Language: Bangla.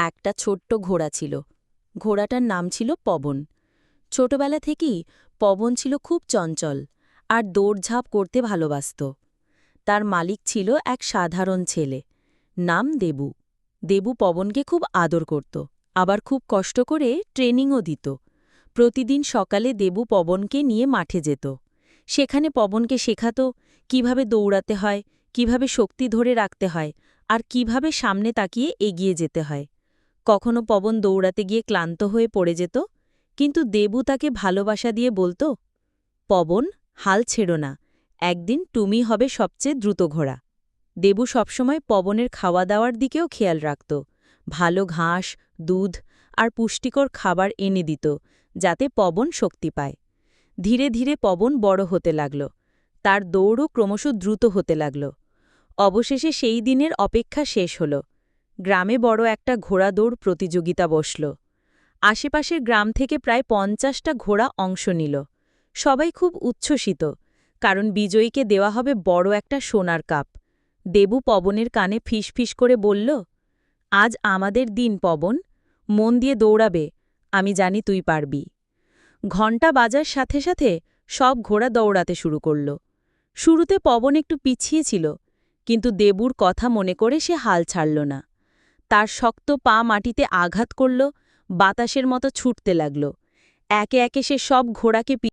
একটা ছোট্ট ঘোড়া ছিল। ঘোড়াটার নাম ছিল পবন। ছোটবেলা থেকেই পবন ছিল খুব চঞ্চল আর দৌড়ঝাঁপ করতে ভালোবাসত। তার মালিক ছিল এক সাধারণ ছেলে, নাম দেবু। দেবু পবনকে খুব আদর করত, আবার খুব কষ্ট করে ট্রেনিংও দিত। প্রতিদিন সকালে দেবু পবনকে নিয়ে মাঠে যেত। সেখানে পবনকে শেখাত কিভাবে দৌড়াতে হয়, কিভাবে শক্তি ধরে রাখতে হয় আর কিভাবে সামনে তাকিয়ে এগিয়ে যেতে হয়। কখনো পবন দৌড়াতে গিয়ে ক্লান্ত হয়ে পড়ে যেত, কিন্তু দেবু তাকে ভালোবাসা দিয়ে বলত, পবন, হাল ছেড়ো না, একদিন তুমি হবে সবচেয়ে দ্রুত ঘোড়া। দেবু সবসময় পবনের খাওয়া দাওয়ার দিকেও খেয়াল রাখত, ভালো ঘাস, দুধ আর পুষ্টিকর খাবার এনে দিত, যাতে পবন শক্তি পায়। ধীরে ধীরে পবন বড় হতে লাগল, তার দৌড়ও ক্রমশ দ্রুত হতে লাগল। অবশেষে সেই দিনের অপেক্ষা শেষ হল। গ্রামে বড় একটা ঘোড়া দৌড় প্রতিযোগিতা বসল। আশেপাশের গ্রাম থেকে প্রায় ৫০টা ঘোড়া অংশ নিল। সবাই খুব উচ্ছ্বসিত, কারণ বিজয়ীকে দেওয়া হবে বড় একটা সোনার কাপ। দেবু পবনের কানে ফিসফিস করে বলল, আজ আমাদের দিন পবন, মন দিয়ে দৌড়াবে, আমি জানি তুই পারবি। ঘণ্টা বাজার সাথে সাথে সব ঘোড়া দৌড়াতে শুরু করল। শুরুতে পবন একটু পিছিয়ে ছিল, কিন্তু দেবুর কথা মনে করে সে হাল ছাড়ল না। তার শক্ত পা মাটিতে আঘাত করল, বাতাসের মতো ছুটতে লাগল। একে একে সে সব ঘোড়াকে